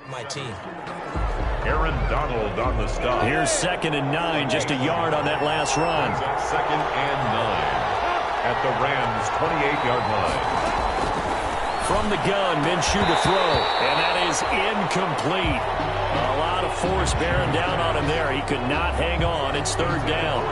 My team. Aaron Donald on the stop. Here's 2nd and 9, just a yard on that last run. 2nd and 9 at the Rams' 28-yard line. From the gun, Minshew to throw, and that is incomplete. A lot of force bearing down on him there. He could not hang on. It's 3rd down.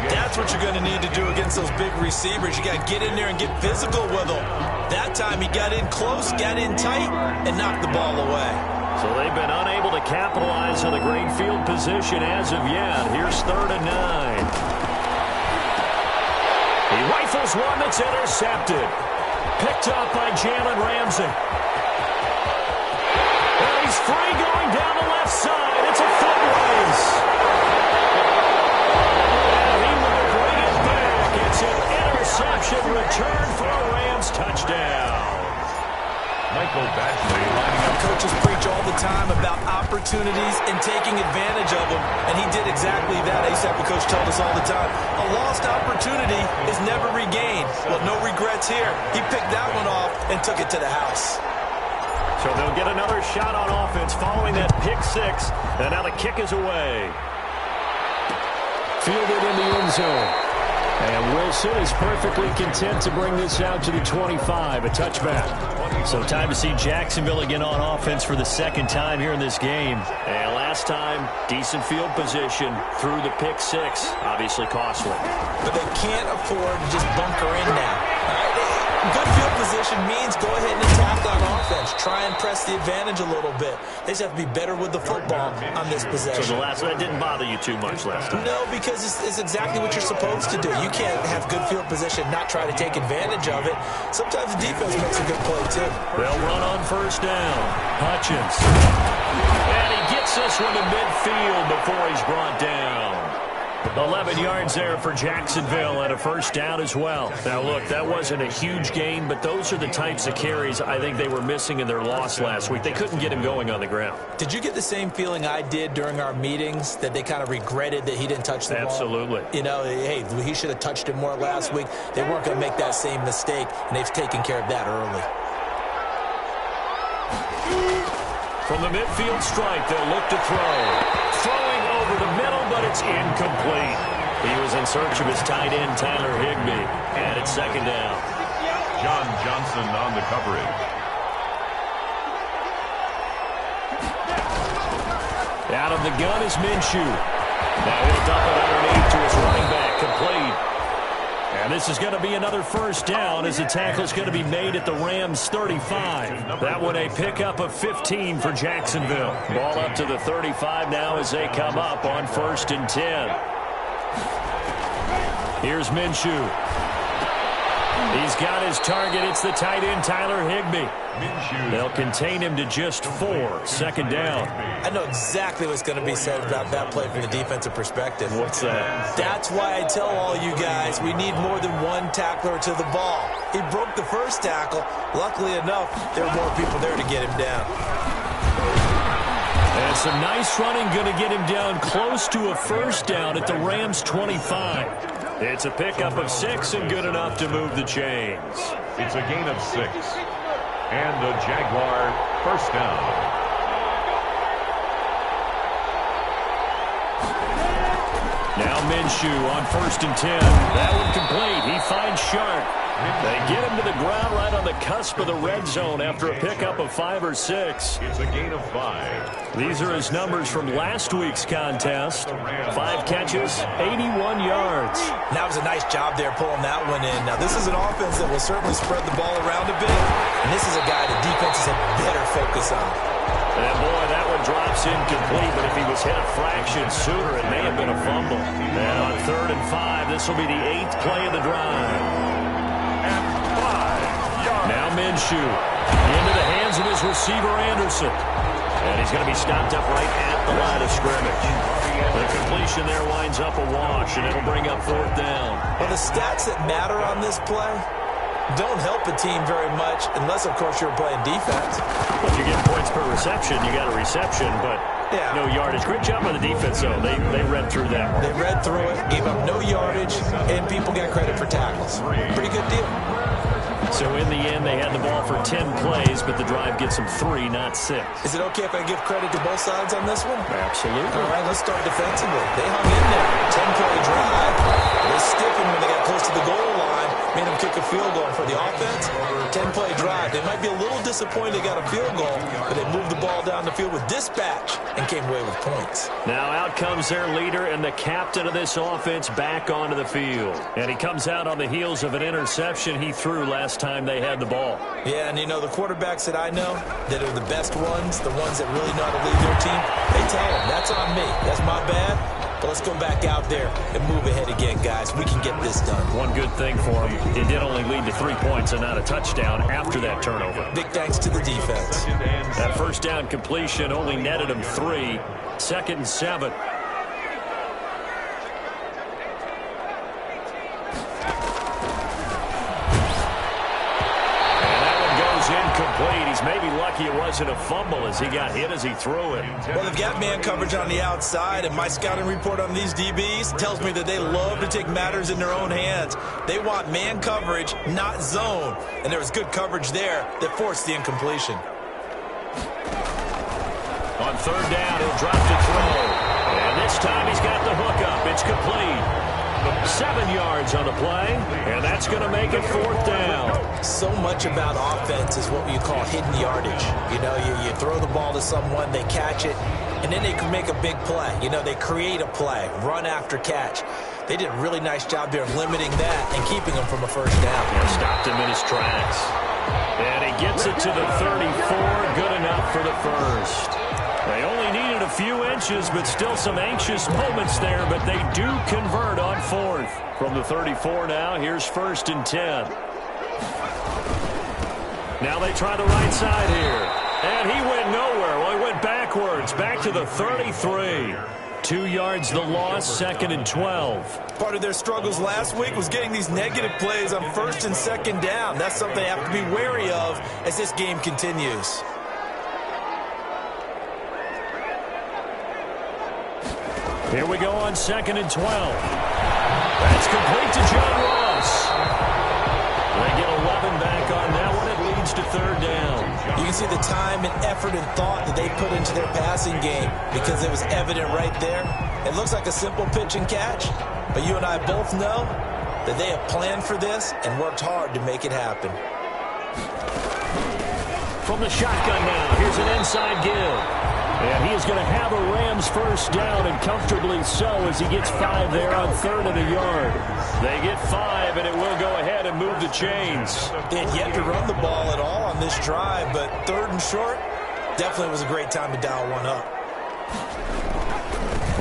That's what you're going to need to do against those big receivers. You got to get in there and get physical with them. That time he got in close, got in tight, and knocked the ball away. So they've been unable to capitalize on the great field position as of yet. Here's 3rd and 9. He rifles one that's intercepted. Picked up by Jalen Ramsey. And he's free going down the left side. It's a foot race. And he might bring it back. It's an interception return for a Rams touchdown. Michael Badgley lining up. Coaches preach all the time about opportunities and taking advantage of them, and he did exactly that. ASAP, the coach told us all the time, a lost opportunity is never regained. Well, no regrets here. He picked that one off and took it to the house. So they'll get another shot on offense following that pick 6, and now the kick is away. Fielded in the end zone. And Wilson is perfectly content to bring this out to the 25, a touchback. So time to see Jacksonville again on offense for the 2nd time here in this game. And last time, decent field position through the pick 6, obviously costly. But they can't afford to just bunker in now. Good field position means go ahead and attack on offense. Try and press the advantage a little bit. They just have to be better with the football on this possession. So that didn't bother you too much last time? No, because it's exactly what you're supposed to do. You can't have good field position, not try to take advantage of it. Sometimes the defense makes a good play, too. They'll run on 1st down. Hutchins. And he gets this one to midfield before he's brought down. 11 yards there for Jacksonville and a 1st down as well. Now, look, that wasn't a huge gain, but those are the types of carries I think they were missing in their loss last week. They couldn't get him going on the ground. Did you get the same feeling I did during our meetings, that they kind of regretted that he didn't touch the ball? Absolutely. You know, hey, he should have touched it more last week. They weren't going to make that same mistake, and they've taken care of that early. From the midfield strike, they'll look to throw. Throwing over the middle, but it's incomplete. He was in search of his tight end, Tyler Higbee, and it's 2nd down. John Johnson on the coverage. Out of the gun is Minshew. Now he'll dump it underneath to his running back, complete. And this is going to be another 1st down as the tackle's going to be made at the Rams' 35. That one a pickup of 15 for Jacksonville. Ball up to the 35 now as they come up on 1st and 10. Here's Minshew. He's got his target. It's the tight end, Tyler Higbee. They'll contain him to just 4. 2nd down. I know exactly what's going to be said about that play from the defensive perspective. What's that? That's why I tell all you guys we need more than one tackler to the ball. He broke the 1st tackle. Luckily enough, there were more people there to get him down. And some nice running going to get him down close to a 1st down at the Rams' 25. It's a pickup of 6 and good enough to move the chains. It's a gain of 6. And the Jaguar 1st down. Now Minshew on 1st and 10. That one complete. He finds Sharp. They get him to the ground right on the cusp of the red zone after a pickup of 5 or 6. It's a gain of 5. These are his numbers from last week's contest. 5 catches, 81 yards. That was a nice job there pulling that one in. Now, this is an offense that will certainly spread the ball around a bit. And this is a guy the defenses have better focus on. And boy, that one drops incomplete, but if he was hit a fraction sooner, it may have been a fumble. And on 3rd and 5, this will be the 8th play of the drive. Now Minshew into the hands of his receiver, Anderson. And he's going to be stopped up right at the line of scrimmage. The completion there winds up a wash, and it'll bring up 4th down. Well, the stats that matter on this play don't help a team very much unless, of course, you're playing defense. Well, if you're getting points per reception, you got a reception, but no yardage. Great job by the defense, though. They read through that one. They read through it, gave up no yardage, and people got credit for tackles. Pretty good deal. So in the end, they had the ball for 10 plays, but the drive gets them 3, not 6. Is it okay if I give credit to both sides on this one? Absolutely. All right, let's start defensively. They hung in there. 10-play drive. They stiffened when they got close to the goal line. Made them kick a field goal for the offense. 10-play drive. They might be a little disappointed they got a field goal, but they moved the ball down the field with dispatch and came away with points. Now out comes their leader and the captain of this offense back onto the field. And he comes out on the heels of an interception he threw last time they had the ball. Yeah, and you know, the quarterbacks that I know that are the best ones, the ones that really know how to lead their team, they tell them, that's on me. That's my bad. But let's go back out there and move ahead again, guys. We can get this done. One good thing for him, it did only lead to 3 points and not a touchdown after that turnover. Big thanks to the defense. That first down completion only netted him 3. 2nd and 7. Incomplete. He's maybe lucky it wasn't a fumble as he got hit as he threw it. Well, they've got man coverage on the outside, and my scouting report on these DBs tells me that they love to take matters in their own hands. They want man coverage, not zone. And there was good coverage there that forced the incompletion. On 3rd down, he'll drop to throw. And this time he's got the hook up. It's complete. 7 yards on the play, and that's going to make it 4th down. So much about offense is what you call hidden yardage. You know, you throw the ball to someone, they catch it, and then they can make a big play. You know, they create a play, run after catch. They did a really nice job there of limiting that and keeping him from a 1st down. Yeah, stopped him in his tracks. And he gets it to the 34, good enough for the 1st. They only needed a few inches, but still some anxious moments there, but they do convert on 4th. From the 34 now, here's 1st and 10. Now they try the right side here. And he went nowhere. Well, he went backwards, back to the 33. 2 yards the loss, 2nd and 12. Part of their struggles last week was getting these negative plays on 1st and 2nd down. That's something they have to be wary of as this game continues. Here we go on 2nd and 12. That's complete to John Ross. They get 11 back on that one. It leads to 3rd down. You can see the time and effort and thought that they put into their passing game because it was evident right there. It looks like a simple pitch and catch, but you and I both know that they have planned for this and worked hard to make it happen. From the shotgun now, here's an inside give. And he is going to have a Rams 1st down, and comfortably so, as he gets 5 there on 3rd and a yard. They get 5, and it will go ahead and move the chains. They had yet to run the ball at all on this drive, but 3rd and short definitely was a great time to dial one up.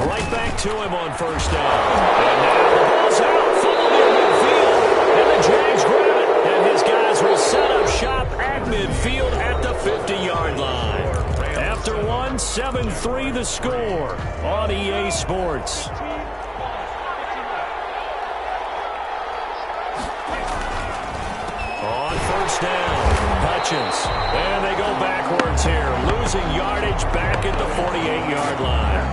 Right back to him on 1st down. And now the ball's out, fumbled near midfield, and the Jags grab it, and his guys will set up shop at midfield at the 50-yard line. After 1, 7-3 the score on EA Sports. On 1st down, Hutchins. And they go backwards here, losing yardage back at the 48-yard line.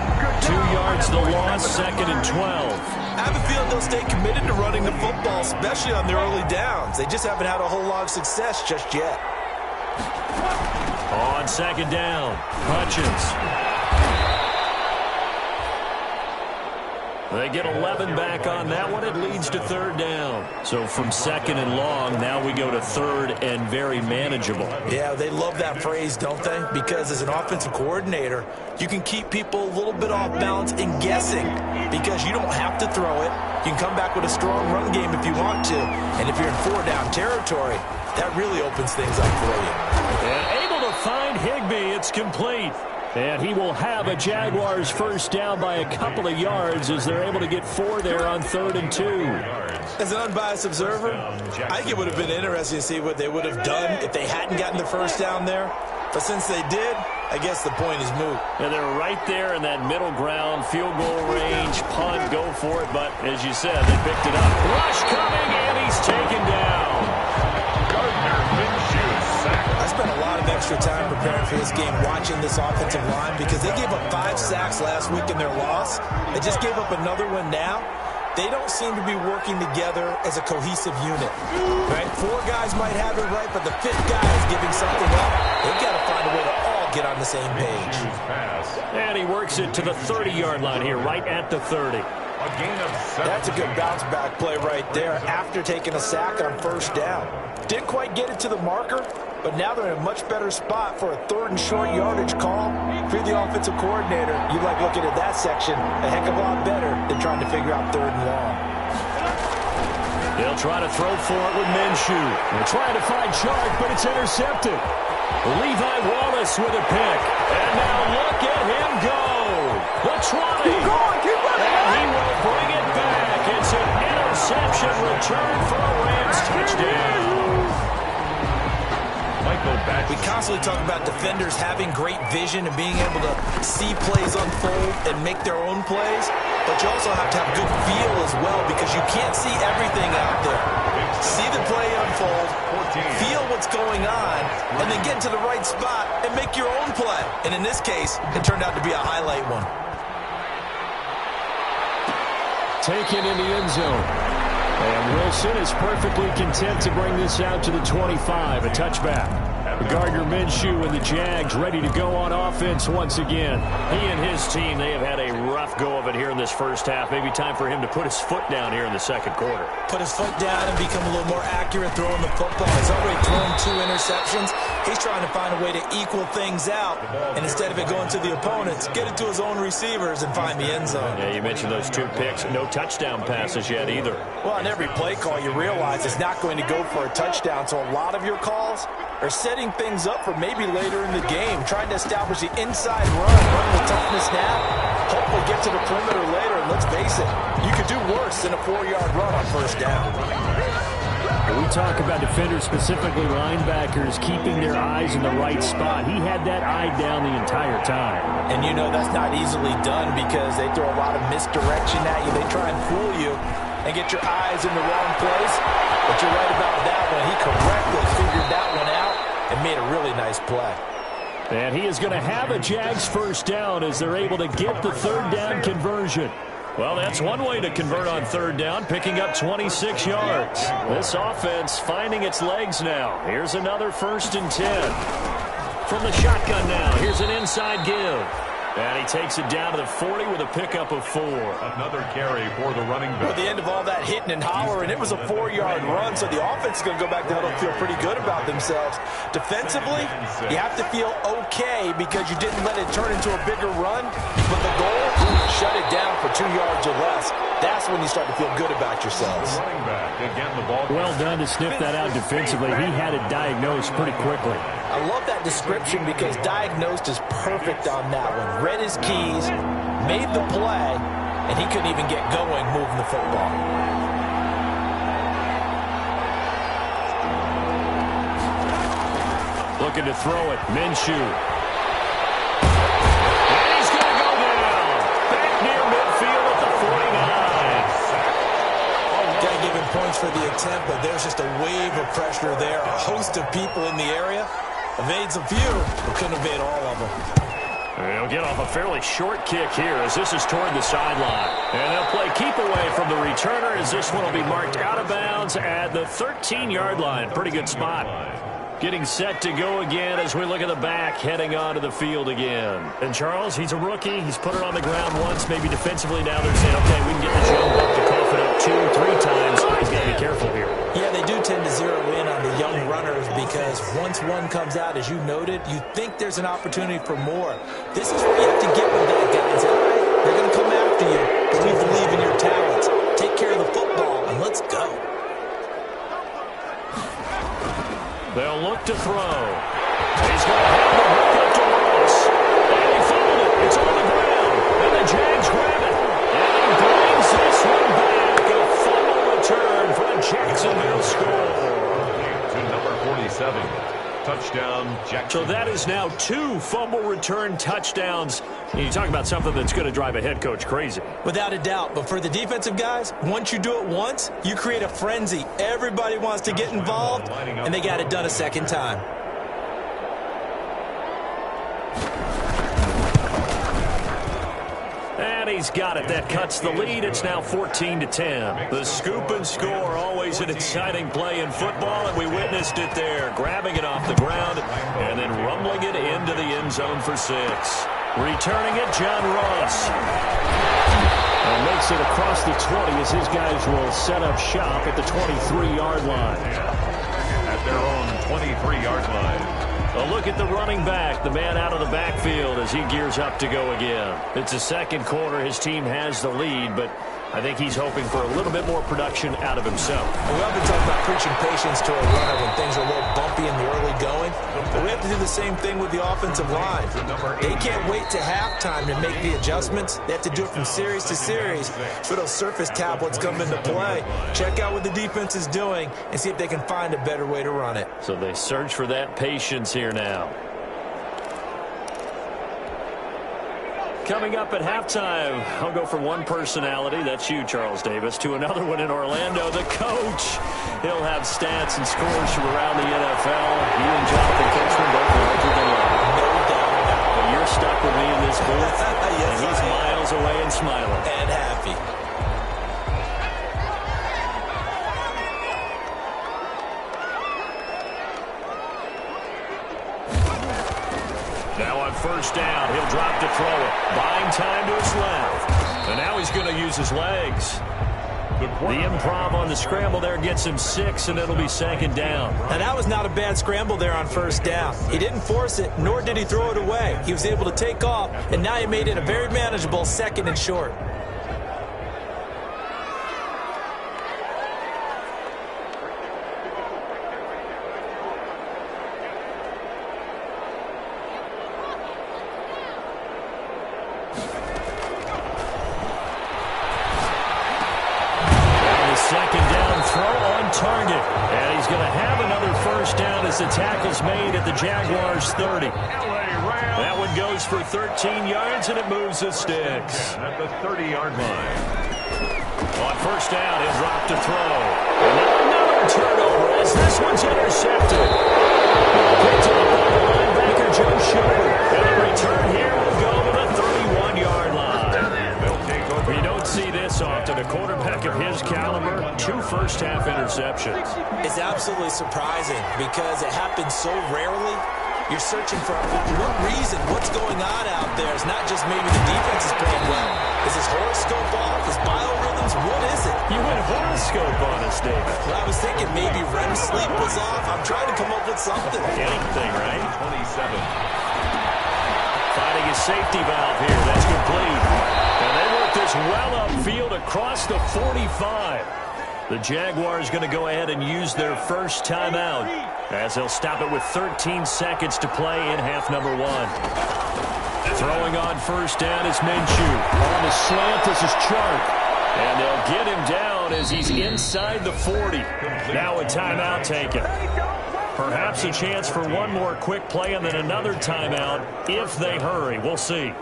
2 yards the loss, 2nd and 12. I have a feeling they'll stay committed to running the football, especially on their early downs. They just haven't had a whole lot of success just yet. On 2nd down, Hutchins. They get 11 back on that one. It leads to 3rd down. So from 2nd and long, now we go to 3rd and very manageable. Yeah, they love that phrase, don't they? Because as an offensive coordinator, you can keep people a little bit off balance and guessing because you don't have to throw it. You can come back with a strong run game if you want to. And if you're in 4-down territory, that really opens things up for you. And able to find Higbee. It's complete. And he will have a Jaguars 1st down by a couple of yards as they're able to get 4 there on 3rd and 2. As an unbiased observer, I think it would have been interesting to see what they would have done if they hadn't gotten the 1st down there. But since they did, I guess the point is moot. And they're right there in that middle ground, field goal range, punt, go for it. But as you said, they picked it up. Rush coming, and he's taken down. I spent a lot of extra time preparing for this game, watching this offensive line, because they gave up 5 sacks last week in their loss. They just gave up another one now. they don't seem to be working together as a cohesive unit. Right? 4 guys might have it right, but the 5th guy is giving something up. They've got to find a way to all get on the same page. And he works it to the 30-yard line here, right at the 30. A gain of 7. That's a good bounce-back play right there after taking a sack on first down. Didn't quite get it to the marker, but now they're in a much better spot for a 3rd and short yardage call. If you're the offensive coordinator, you like looking at that section a heck of a lot better than trying to figure out 3rd and long. They'll try to throw for it with Minshew. They're trying to find Chark, but it's intercepted. Levi Wallace with a pick. And now look at him go. The 20. Keep going, keep running. And he will bring it back. It's an interception return for a Rams touchdown. We constantly talk about defenders having great vision and being able to see plays unfold and make their own plays, but you also have to have good feel as well because you can't see everything out there. See the play unfold, feel what's going on, and then get into the right spot and make your own play. And in this case, it turned out to be a highlight one. Taken in the end zone. And Wilson is perfectly content to bring this out to the 25, a touchback. Gardner Minshew and the Jags ready to go on offense once again. He and his team, they have had a rough go of it here in this first half. Maybe time for him to put his foot down here in the second quarter. Put his foot down and become a little more accurate throwing the football. He's already thrown 2 interceptions. He's trying to find a way to equal things out. And instead of it going to the opponents, get it to his own receivers and find the end zone. Yeah, you mentioned those 2 picks. No touchdown passes yet either. Well, on every play call, you realize it's not going to go for a touchdown. So a lot of your calls are setting things up for maybe later in the game, trying to establish the inside run the toughness now, hopefully get to the perimeter later, and let's face it, you could do worse than a 4-yard run on first down. We talk about defenders, specifically linebackers, keeping their eyes in the right spot. He had that eye down the entire time. And you know that's not easily done because they throw a lot of misdirection at you. They try and fool you and get your eyes in the wrong place. But you're right about that one. He correctly figured that one out and made a really nice play. And he is going to have a Jags first down as they're able to get the 3rd down conversion. Well, that's one way to convert on 3rd down, picking up 26 yards. This offense finding its legs now. Here's another 1st and 10. From the shotgun now, here's an inside give. And he takes it down to the 40 with a pickup of 4. Another carry for the running back. At the end of all that hitting and hollering, it was a 4-yard run, so the offense is going to go back there and feel pretty good about themselves. Defensively, you have to feel okay because you didn't let it turn into a bigger run, but the goal, shut it down for 2 yards or less. That's when you start to feel good about yourselves. Running back, again, the ball. Well done to sniff that out defensively. He had it diagnosed pretty quickly. I love that description because diagnosed is perfect on that one. Read his keys, made the play, and he couldn't even get going moving the football. Looking to throw it. Minshew. And he's going to go down. Back near midfield at the 49. Got to give him points for the attempt, but there's just a wave of pressure there. A host of people in the area. Evades a few, but couldn't evade all of them. They'll get off a fairly short kick here as this is toward the sideline. And they'll play keep away from the returner as this one will be marked out of bounds at the 13-yard line. Pretty good spot. Getting set to go again as we look at the back, heading onto the field again. And Charles, he's a rookie. He's put it on the ground once, maybe defensively. Now they're saying, okay, we can get the jump up to cough it up 2, 3 times. He's got to be careful here. Yeah, they do tend to zero in on the young runners because once one comes out, as you noted, you think there's an opportunity for more. This is where you have to get with that, guys. All right, they're going to come after you, but we believe in your talents. Take care of the football, and let's go. They'll look to throw. He's going to have the hook up to Ross. And he fouled it. It's on the ground. And the Jags grab it. And he brings this one back. A fumble return for a Jacksonville score. To number 47. Touchdown, Jacksonville. So that is now 2 fumble return touchdowns. And you talk about something that's going to drive a head coach crazy. Without a doubt, but for the defensive guys, once you do it once, you create a frenzy. Everybody wants to get involved, and they got it done a second time. And And he's got it. That cuts the lead. It's now 14-10. The scoop and score, always an exciting play in football, and we witnessed it there. Grabbing it off the ground and then rumbling it into the end zone for 6. Returning it, John Ross. And makes it across the 20 as his guys will set up shop at the 23-yard line. At their own 23-yard line. A look at the running back, the man out of the backfield as he gears up to go again. It's the second quarter. His team has the lead, but I think he's hoping for a little bit more production out of himself. We often talk about preaching patience to a runner when things are a little bumpy in the early going, but we have to do the same thing with the offensive line. They can't wait to halftime to make the adjustments. They have to do it from series to series for those surface tablets come into play. Check out what the defense is doing and see if they can find a better way to run it. So they search for that patience here now. Coming up at halftime, I'll go from one personality, that's you, Charles Davis, to another one in Orlando, the coach. He'll have stats and scores from around the NFL. He and Jonathan Coachman both larger than life. No doubt about it. But you're stuck with me in this booth, Yes, and he's miles away and smiling. And happy. Now on first down, he'll drop to throw it. Buying time to his left. And now he's going to use his legs. The improv on the scramble there gets him 6, and it'll be second down. Now, that was not a bad scramble there on first down. He didn't force it, nor did he throw it away. He was able to take off, and now he made it a very manageable second and short. The tackle's made at the Jaguars' 30. That one goes for 13 yards, and it moves the sticks. At the 30-yard line. On first down, he'll drop to throw. And now another turnover as this one's intercepted. Picked up by the linebacker, Joe Schubert. And the return here will go to the 31-yard line. You don't see this often. A quarterback of his caliber, 2 first-half interceptions. It's absolutely surprising because it happens so rarely. You're searching for what reason, what's going on out there. It's not just maybe the defense is playing well. Is his horoscope off? His biorhythms? What is it? You went horoscope on us, David. Well, I was thinking maybe REM sleep was off. I'm trying to come up with something. Anything, right? 27. Finding his safety valve here. That's complete. And they work this well upfield across the 45. The Jaguars going to go ahead and use their first timeout as they'll stop it with 13 seconds to play in half number 1. Throwing on first down is Minshew. On the slant, this is Chark. And they'll get him down as he's inside the 40. Now a timeout taken. Perhaps a chance for one more quick play and then another timeout if they hurry. We'll see.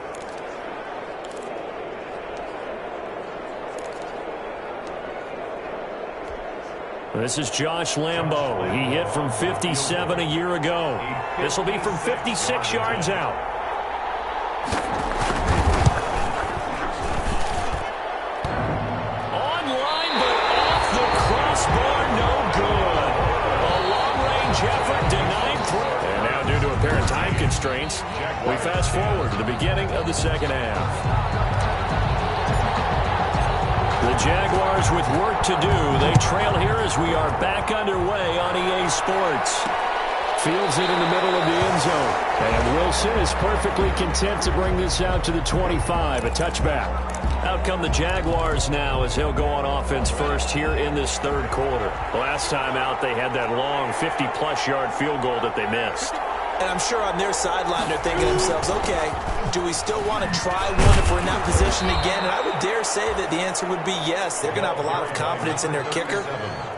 This is Josh Lambo. He hit from 57 a year ago. This will be from 56 yards out. Online, but off the crossbar, no good. A long-range effort denied throw. And now due to apparent time constraints, we fast forward to the beginning of the second half. The Jaguars with work to do. They trail here as we are back underway on EA Sports. Fields it in the middle of the end zone. And Wilson is perfectly content to bring this out to the 25, a touchback. Out come the Jaguars now as he'll go on offense first here in this third quarter. Last time out, they had that long 50-plus yard field goal that they missed. And I'm sure on their sideline they're thinking to themselves, okay, do we still want to try one if we're in that position again? And I would dare say that the answer would be yes. They're going to have a lot of confidence in their kicker.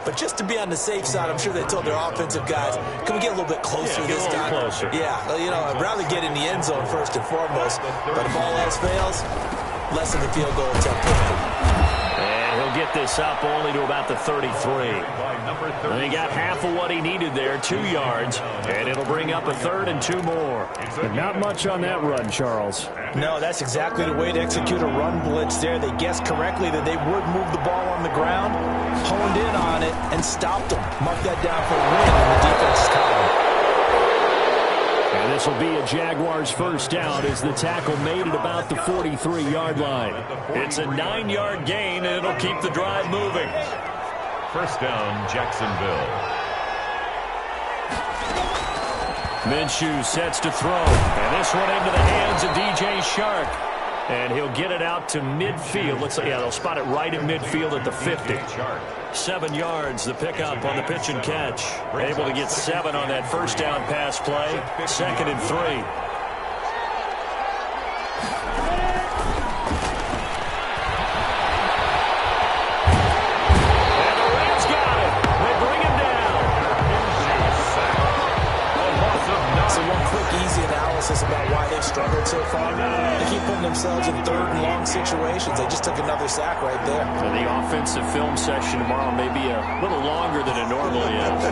But just to be on the safe side, I'm sure they told their offensive guys, can we get a little bit closer this time? Closer. Yeah, you know, I'd rather get in the end zone first and foremost. But if all else fails, less of a field goal attempt. And he'll get this up only to about the 33. And he got half of what he needed there, 2 yards, and it'll bring up a 3rd and 2 more. But not much on that run, Charles. No, that's exactly the way to execute a run blitz there. They guessed correctly that they would move the ball on the ground, honed in on it, and stopped them. Mark that down for a win in the defense's column. And this will be a Jaguars first down as the tackle made it about the 43-yard line. It's a 9-yard gain, and it'll keep the drive moving. First down, Jacksonville. Minshew sets to throw, and this one into the hands of DJ Shark. And he'll get it out to midfield. Looks like, yeah, they'll spot it right at midfield at the 50. 7 yards, the pickup on the pitch and catch. Able to get 7 on that first down pass play. 2nd and 3. About why they've struggled so far. They keep putting themselves in 3rd and long situations. They just took another sack right there. So the offensive film session tomorrow may be a little longer than it normally is.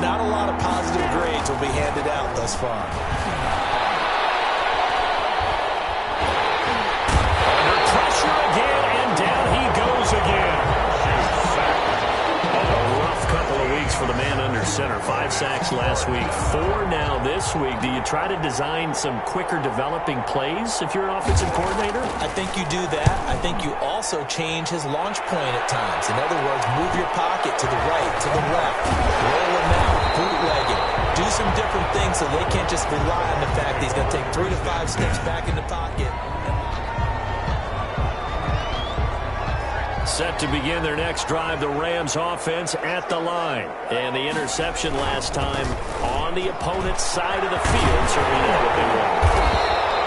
Not a lot of positive grades will be handed out thus far. Under pressure again, and down he goes again. A rough couple of weeks for the man under center. 5 sacks last week, 4 now this week. Do you try to design some quicker developing plays if you're an offensive coordinator? I think you do that. I think you also change his launch point at times. In other words, move your pocket to the right, to the left, roll him out, bootleg it. Do some different things so they can't just rely on the fact that he's going to take 3 to 5 steps back in the pocket. Set to begin their next drive, the Rams offense at the line. And the interception last time on the opponent's side of the field. Certainly not what they want.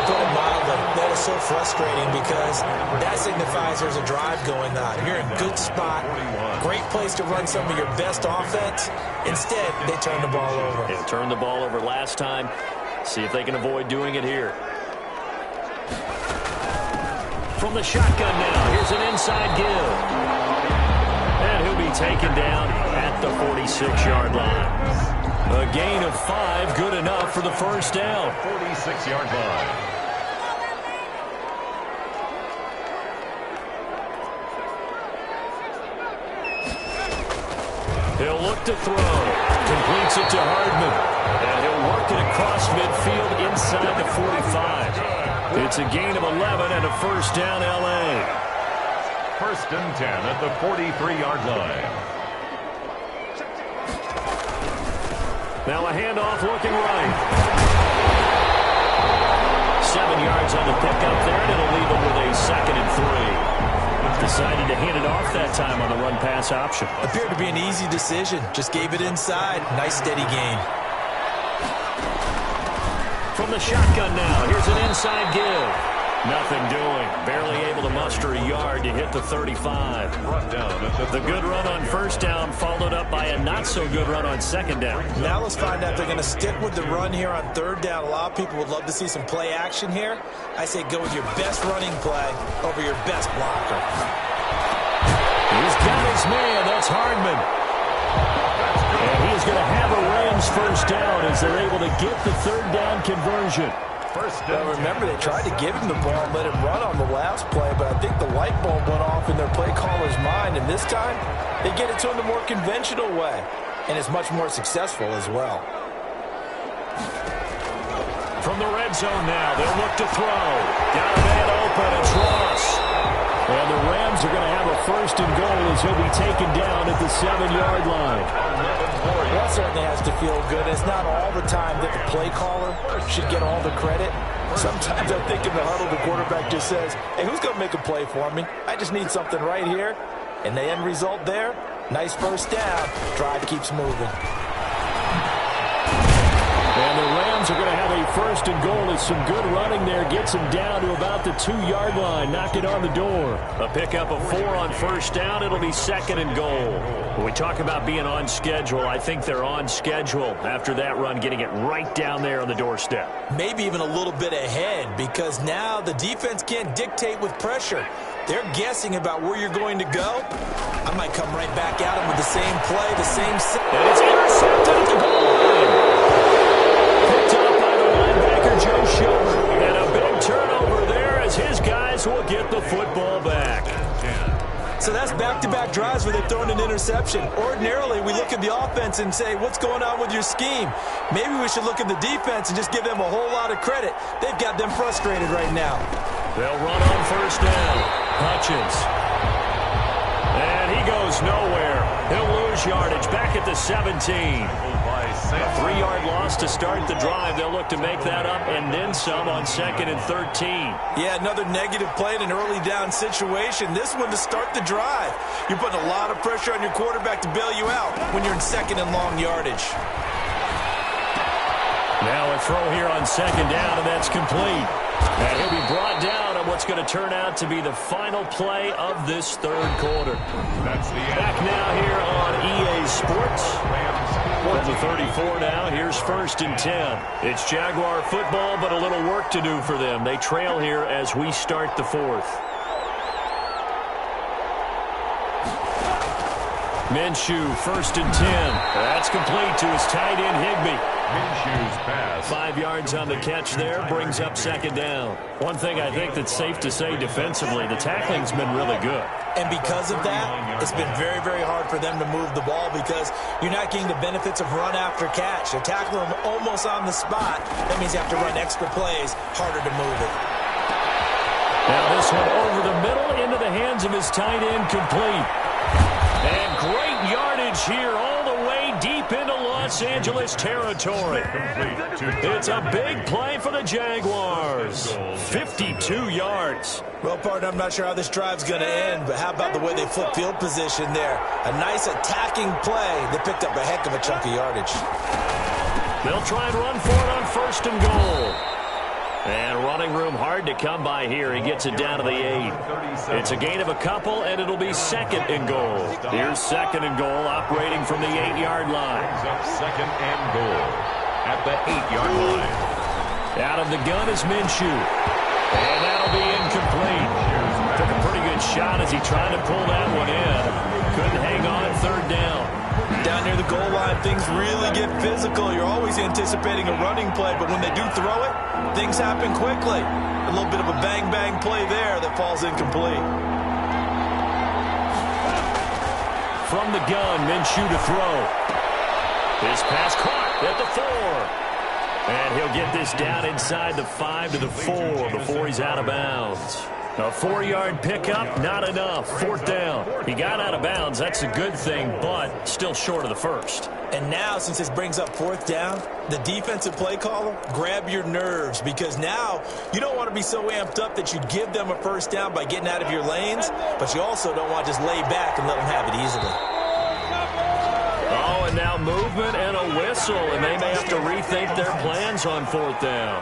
Put it mildly, that is so frustrating because that signifies there's a drive going on. You're in a good spot, great place to run some of your best offense. Instead, they turn the ball over. They turned the ball over last time. See if they can avoid doing it here. From the shotgun now, here's an inside give. And he'll be taken down at the 46-yard line. A gain of 5, good enough for the first down. 46-yard line. He'll look to throw. Completes it to Hardman. And he'll work it across midfield inside the 45. It's a gain of 11 and a first down, L.A. First and 10 at the 43-yard line. Now a handoff looking right. 7 yards on the pickup there, and it'll leave him with a 2nd and 3. Decided to hand it off that time on the run-pass option. Appeared to be an easy decision. Just gave it inside. Nice steady gain. From the shotgun now, here's an inside give. Nothing doing. Barely able to muster a yard to hit the 35. The good run on first down followed up by a not-so-good run on second down. Now let's find out if they're going to stick with the run here on third down. A lot of people would love to see some play action here. I say go with your best running play over your best blocker. He's got his man. That's Hardman. And he's going to have a Rams first down as they're able to get the third down conversion. Well, remember, they tried to give him the ball and let him run on the last play, but I think the light bulb went off in their play caller's mind, and this time they get it to him the more conventional way, and it's much more successful as well. From the red zone now, they'll look to throw. Got a man open, it's Ross. And the Rams are going to have a first and goal as he'll be taken down at the 7-yard line. That certainly has to feel good. It's not all the time that the play caller should get all the credit. Sometimes I think in the huddle, the quarterback just says, hey, who's going to make a play for me? I just need something right here. And the end result there, nice first down. Drive keeps moving. And the Rams Rams are going to have a first and goal as some good running there gets him down to about the 2-yard line, knocking on the door. A pickup of 4 on first down. It'll be second and goal. When we talk about being on schedule, I think they're on schedule after that run, getting it right down there on the doorstep. Maybe even a little bit ahead, because now the defense can't dictate with pressure. They're guessing about where you're going to go. I might come right back at them with the same play, the same set. And it's intercepted at the goal line. Picked up by the linebacker, Joe Schilber. And a big turnover there as his guys will get the football back. So that's back-to-back drives where they've thrown an interception. Ordinarily, we look at the offense and say, what's going on with your scheme? Maybe we should look at the defense and just give them a whole lot of credit. They've got them frustrated right now. They'll run on first down. Hutchins. And he goes nowhere. He'll lose yardage back at the 17. A 3-yard loss to start the drive. They'll look to make that up and then some on second and 13. Yeah, another negative play in an early down situation. This one to start the drive. You're putting a lot of pressure on your quarterback to bail you out when you're in second and long yardage. Now a throw here on second down, and that's complete. And he'll be brought down on what's going to turn out to be the final play of this third quarter. That's the end. Back now here on EA Sports. From the 34 now, here's first and 10. It's Jaguar football, but a little work to do for them. They trail here as we start the fourth. Minshew, first and 10. That's complete to his tight end, Higbee. Minshew's pass. 5 yards on the catch there, brings up second down. One thing I think that's safe to say defensively, the tackling's been really good. And because of that, it's been very, very hard for them to move the ball because you're not getting the benefits of run after catch. They're tackling them almost on the spot. That means you have to run extra plays, harder to move it. Now this one over the middle into the hands of his tight end, complete. And great yardage here all the way deep into Los Angeles territory. It's a big play for the Jaguars. 52 yards. Well, partner, I'm not sure how this drive's going to end, but how about the way they flip field position there? A nice attacking play. They picked up a heck of a chunk of yardage. They'll try and run for it on first and goal. And running room hard to come by here. He gets it down to the 8. It's a gain of a couple, and it'll be second and goal. Here's second and goal, operating from the 8-yard line. Second and goal at the 8-yard line. Out of the gun is Minshew. And that'll be incomplete. Took a pretty good shot as he tried to pull that one in. Couldn't hang on, third down. Down near the goal line, things really get physical. You're always anticipating a running play, but when they do throw it, things happen quickly. A little bit of a bang-bang play there that falls incomplete. From the gun, Minshew to throw. His pass caught at the 4. And he'll get this down inside the 5 to the 4 before he's out of bounds. A 4-yard pickup, not enough. Fourth down. He got out of bounds. That's a good thing, but still short of the first. And now, since this brings up fourth down, the defensive play caller, grab your nerves, because now you don't want to be so amped up that you give them a first down by getting out of your lanes, but you also don't want to just lay back and let them have it easily. Oh, and now movement and a whistle, and they may have to rethink their plans on fourth down.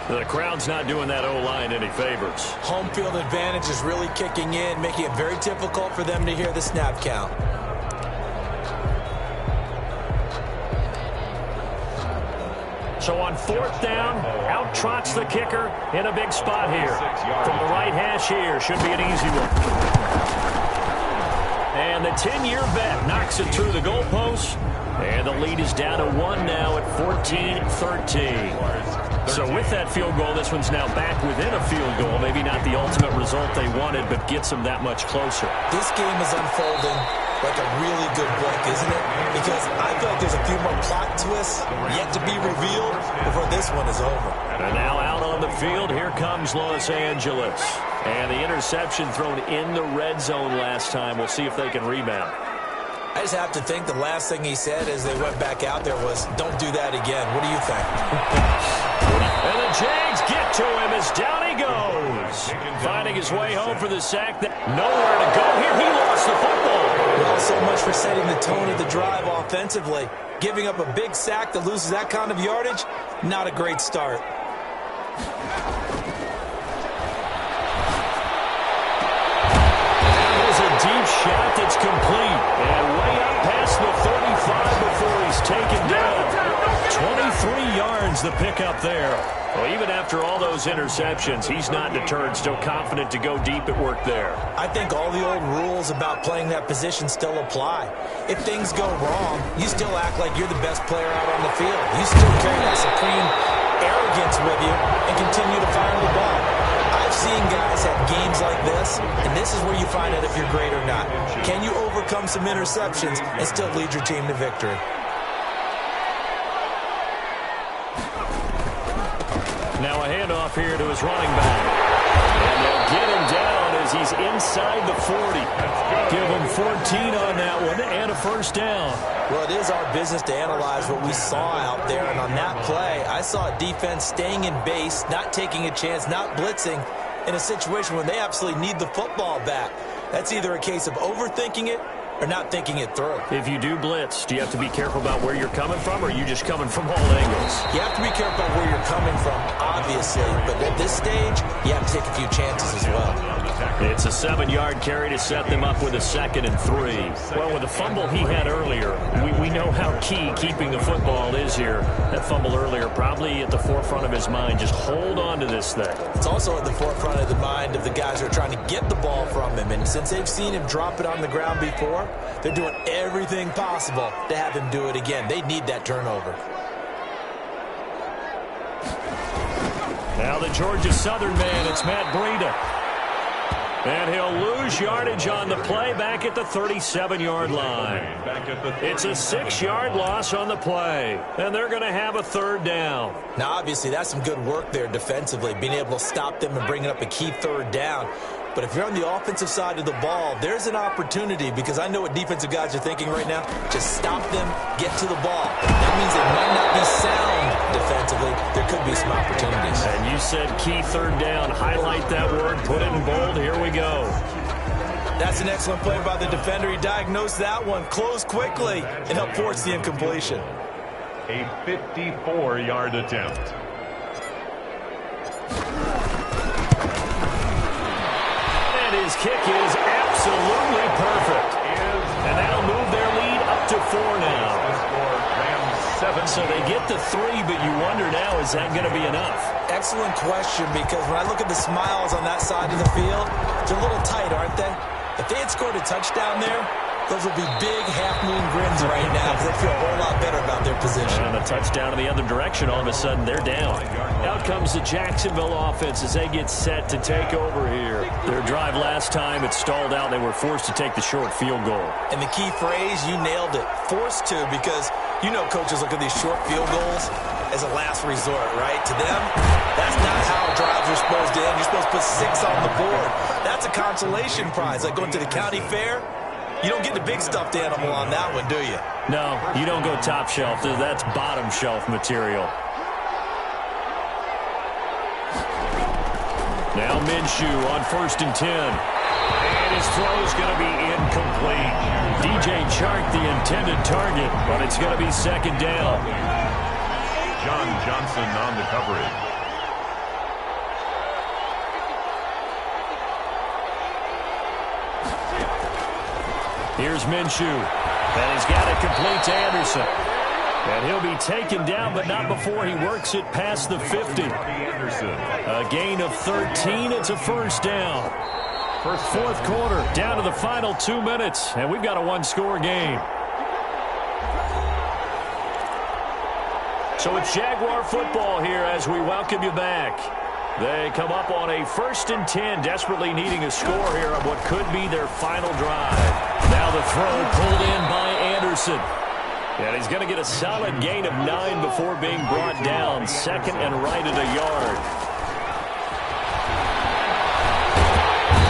The crowd's not doing that O-line any favors. Home field advantage is really kicking in, making it very difficult for them to hear the snap count. So on fourth down, out trots the kicker in a big spot here. From the right hash here, should be an easy one. And the 10-year vet knocks it through the goalpost. And the lead is down to 1 now at 14-13. So with that field goal, this one's now back within a field goal. Maybe not the ultimate result they wanted, but gets them that much closer. This game is unfolding like a really good book, isn't it? Because I feel like there's a few more plot twists yet to be revealed before this one is over. And now out on the field, here comes Los Angeles. And the interception thrown in the red zone last time. We'll see if they can rebound. I just have to think the last thing he said as they went back out there was, don't do that again. What do you think? And the Jags get to him as down he goes. goes. Finding his way home for the sack. Nowhere to go here. He lost the football. Well, so much for setting the tone of the drive offensively. Giving up a big sack that loses that kind of yardage, not a great start. Deep shot that's complete. And way up past the 35 before he's taken down. 23 yards the pickup there. Well, even after all those interceptions, he's not deterred, still confident to go deep at work there. I think all the old rules about playing that position still apply. If things go wrong, you still act like you're the best player out on the field. You still carry that supreme arrogance with you and continue to fire the ball. I've seen guys have games like this, and this is where you find out if you're great or not. Can you overcome some interceptions and still lead your team to victory? Now a handoff here to his running back. And they'll get him down as he's inside the 40. Give him 14 on that one and a first down. Well, it is our business to analyze what we saw out there, and on that play, I saw a defense staying in base, not taking a chance, not blitzing, in a situation where they absolutely need the football back. That's either a case of overthinking it or not thinking it through. If you do blitz, do you have to be careful about where you're coming from, or are you just coming from all angles? You have to be careful about where you're coming from, obviously, but at this stage, you have to take a few chances as well. It's a 7-yard carry to set them up with a 2nd and 3. Well, with the fumble he had earlier, we know how key keeping the football is here. That fumble earlier probably at the forefront of his mind. Just hold on to this thing. It's also at the forefront of the mind of the guys who are trying to get the ball from him, and since they've seen him drop it on the ground before, they're doing everything possible to have him do it again. They need that turnover. Now the Georgia Southern man, it's Matt Breida. And he'll lose yardage on the play back at the 37-yard line. It's a 6-yard loss on the play, and they're going to have a 3rd down. Now, obviously, that's some good work there defensively, being able to stop them and bringing up a key 3rd down. But if you're on the offensive side of the ball, there's an opportunity, because I know what defensive guys are thinking right now. Just stop them, get to the ball. That means they might not be sound defensively. There could be some opportunities. And you said key 3rd down. Highlight that word, put it in bold. Here we go. That's an excellent play by the defender. He diagnosed that one, closed quickly, and helped force the incompletion. A 54-yard attempt. His kick is absolutely perfect. And that'll move their lead up to 4 now. So they get the 3, but you wonder now, is that going to be enough? Excellent question, because when I look at the smiles on that side of the field, they're a little tight, aren't they? If they had scored a touchdown there, those would be big half-moon grins right now, because they feel a whole lot better about their position. And a touchdown in the other direction, all of a sudden they're down. Out comes the Jacksonville offense as they get set to take over here. Their drive last time, it stalled out. They were forced to take the short field goal. And the key phrase, you nailed it, forced to, because you know coaches look at these short field goals as a last resort, right? To them, that's not how drives are supposed to end. You're supposed to put 6 on the board. That's a consolation prize, like going to the county fair. You don't get the big stuffed animal on that one, do you? No, you don't go top shelf. That's bottom shelf material. Now Minshew on 1st and 10. And his throw is going to be incomplete. DJ Chark, the intended target, but it's going to be 2nd down. John Johnson on the coverage. Here's Minshew, and he's got it complete to Anderson. And he'll be taken down, but not before he works it past the 50. A gain of 13, it's a 1st down. 4th quarter, down to the final 2 minutes, and we've got a 1-score game. So it's Jaguar football here as we welcome you back. They come up on a 1st and 10, desperately needing a score here on what could be their final drive. Now the throw pulled in by Anderson. And he's going to get a solid gain of 9 before being brought down. 2nd and right at a yard.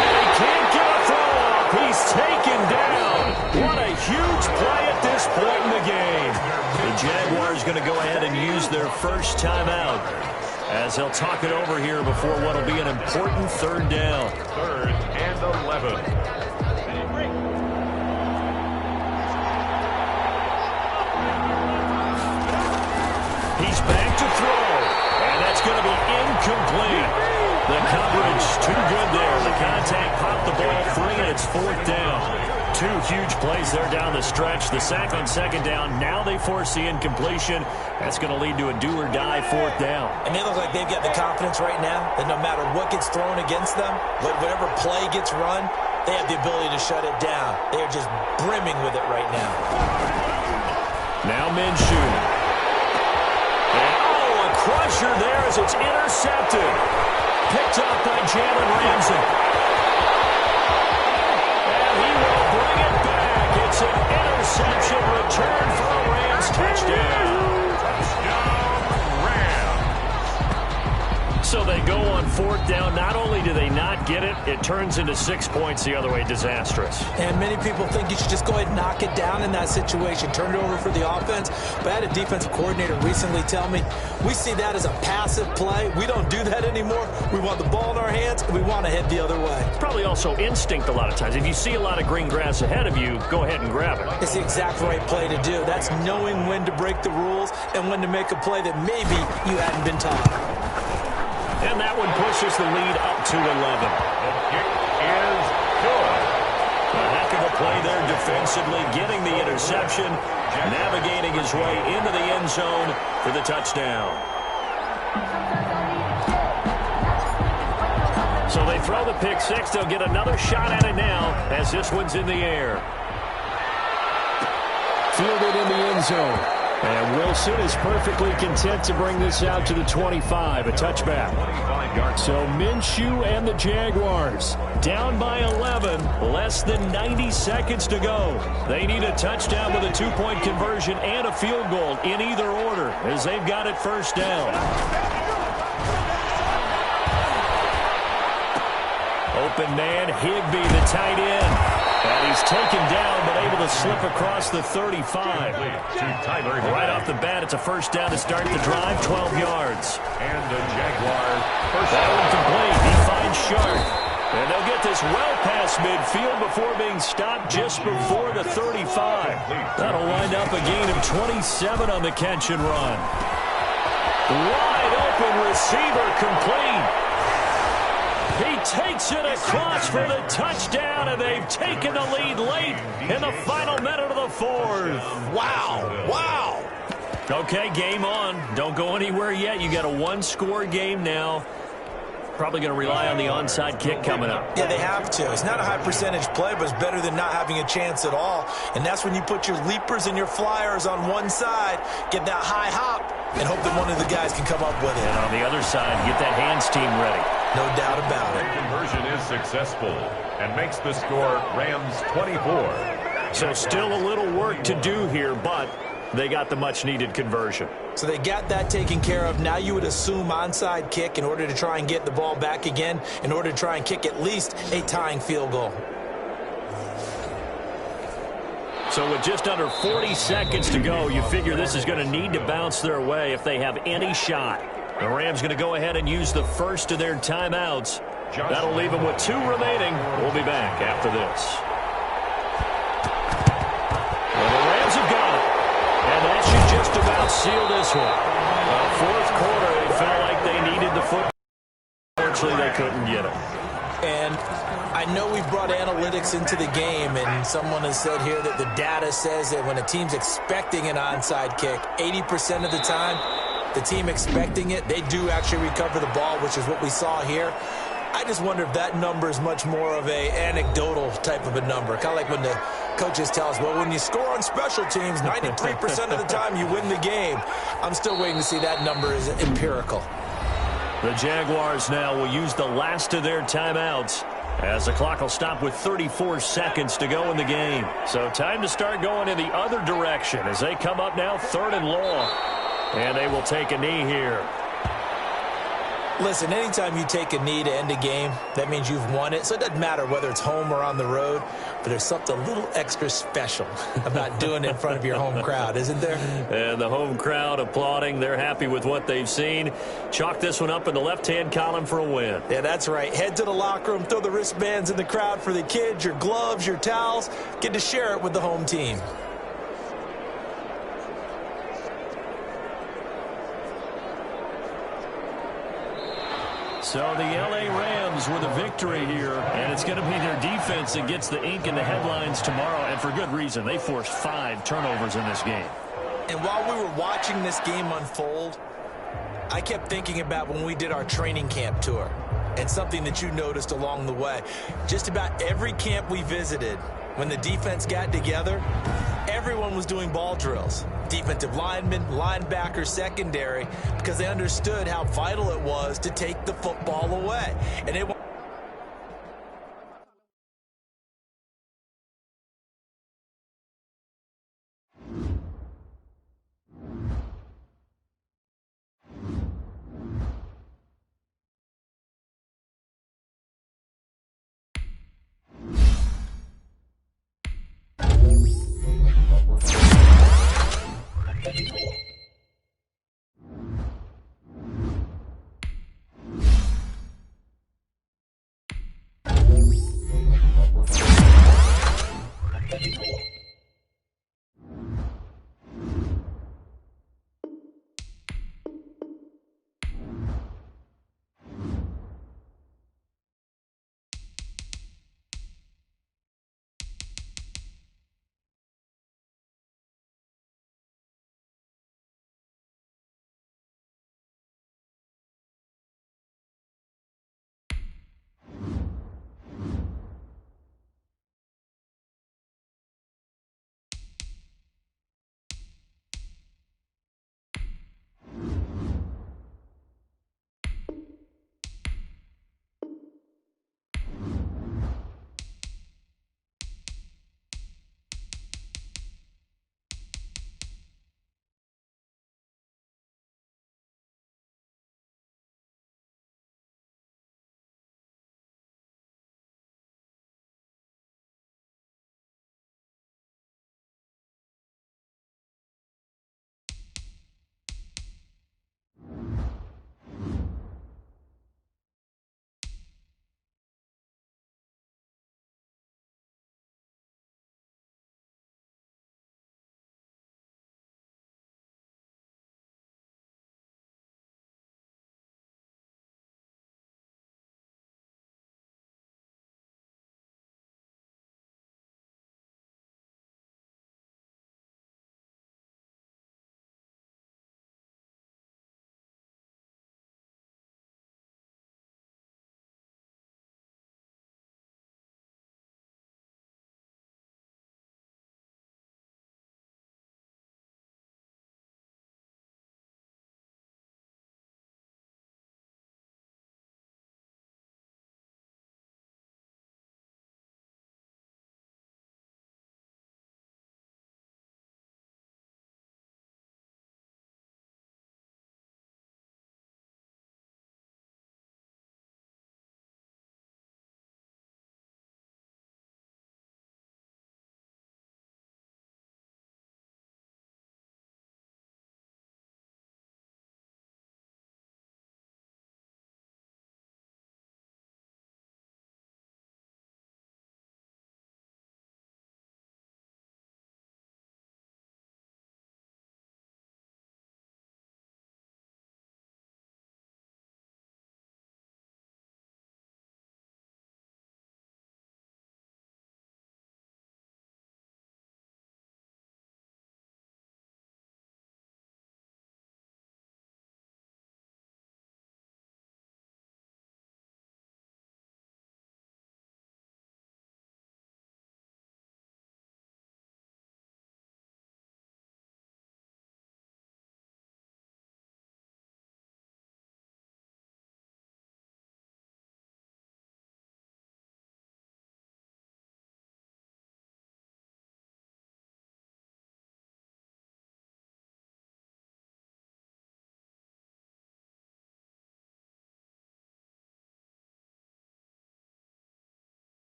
And he can't get a throw off. He's taken down. What a huge play at this point in the game. The Jaguars going to go ahead and use their first timeout. as they'll talk it over here before what will be an important third down. 3rd and 11. He's back to throw, and that's going to be incomplete. The coverage too good there. The contact popped the ball free, and it's 4th down. 2 huge plays there down the stretch. The sack on 2nd down. Now they force the incompletion. That's going to lead to a do-or-die 4th down. And they look like they've got the confidence right now that no matter what gets thrown against them, whatever play gets run, they have the ability to shut it down. They are just brimming with it right now. Now Minshew. And, a crusher there as it's intercepted. Picked up by Jalen Ramsey. And he will bring it back. It's an interception return for a Rams touchdown. So they go on 4th down. Not only do they not get it, it turns into 6 points the other way. Disastrous. And many people think you should just go ahead and knock it down in that situation. Turn it over for the offense. But I had a defensive coordinator recently tell me, we see that as a passive play. We don't do that anymore. We want the ball in our hands, and we want to head the other way. It's probably also instinct a lot of times. If you see a lot of green grass ahead of you, go ahead and grab it. It's the exact right play to do. That's knowing when to break the rules and when to make a play that maybe you hadn't been taught. And that one pushes the lead up to 11. The kick is good. A heck of a play there defensively, getting the interception, navigating his way into the end zone for the touchdown. So they throw the pick six. They'll get another shot at it now as this one's in the air. Fielded in the end zone. And Wilson is perfectly content to bring this out to the 25, a touchback. So Minshew and the Jaguars down by 11, less than 90 seconds to go. They need a touchdown with a 2-point conversion and a field goal in either order as they've got it 1st down. Open man, Higbee, the tight end. And he's taken down, but able to slip across the 35. Right off the bat, it's a 1st down to start the drive, 12 yards. And the Jaguars first that one complete. He finds Sharp. And they'll get this well past midfield before being stopped just before the 35. That'll wind up a gain of 27 on the catch and run. Wide open receiver complete. He takes it across for the touchdown, and they've taken the lead late in the final minute of the 4th. Wow. Wow. Okay, game on. Don't go anywhere yet. You got a 1-score game now. Probably going to rely on the onside kick coming up. Yeah, they have to. It's not a high percentage play, but it's better than not having a chance at all. And that's when you put your leapers and your flyers on one side, get that high hop, and hope that one of the guys can come up with it. And on the other side, get that hands team ready. No doubt about it. The conversion is successful and makes the score Rams 24. So still a little work to do here, but they got the much-needed conversion. So they got that taken care of. Now you would assume onside kick in order to try and get the ball back again, in order to try and kick at least a tying field goal. So with just under 40 seconds to go, you figure this is going to need to bounce their way if they have any shot. The Rams going to go ahead and use the first of their timeouts. That'll leave them with 2 remaining. We'll be back after this. Well, the Rams have got it. And that should just about seal this one. 4th quarter, it felt like they needed the football. Unfortunately, they couldn't get it. And I know we've brought analytics into the game, and someone has said here that the data says that when a team's expecting an onside kick, 80% of the time, the team expecting it, they do actually recover the ball, which is what we saw here. I just wonder if that number is much more of a anecdotal type of a number. Kind of like when the coaches tell us, well, when you score on special teams, 93% of the time you win the game. I'm still waiting to see that number is empirical. The Jaguars now will use the last of their timeouts as the clock will stop with 34 seconds to go in the game. So time to start going in the other direction as they come up now 3rd and long. And they will take a knee here. Listen, anytime you take a knee to end a game, that means you've won it. So it doesn't matter whether it's home or on the road, but there's something a little extra special about doing it in front of your home crowd, isn't there? And the home crowd applauding. They're happy with what they've seen. Chalk this one up in the left-hand column for a win. Yeah, that's right. Head to the locker room, throw the wristbands in the crowd for the kids, your gloves, your towels. Get to share it with the home team. So the L.A. Rams with a victory here, and it's going to be their defense that gets the ink in the headlines tomorrow, and for good reason. They forced 5 turnovers in this game. And while we were watching this game unfold, I kept thinking about when we did our training camp tour and something that you noticed along the way. Just about every camp we visited, when the defense got together, everyone was doing ball drills. Defensive linemen, linebackers, secondary, because they understood how vital it was to take the football away. And it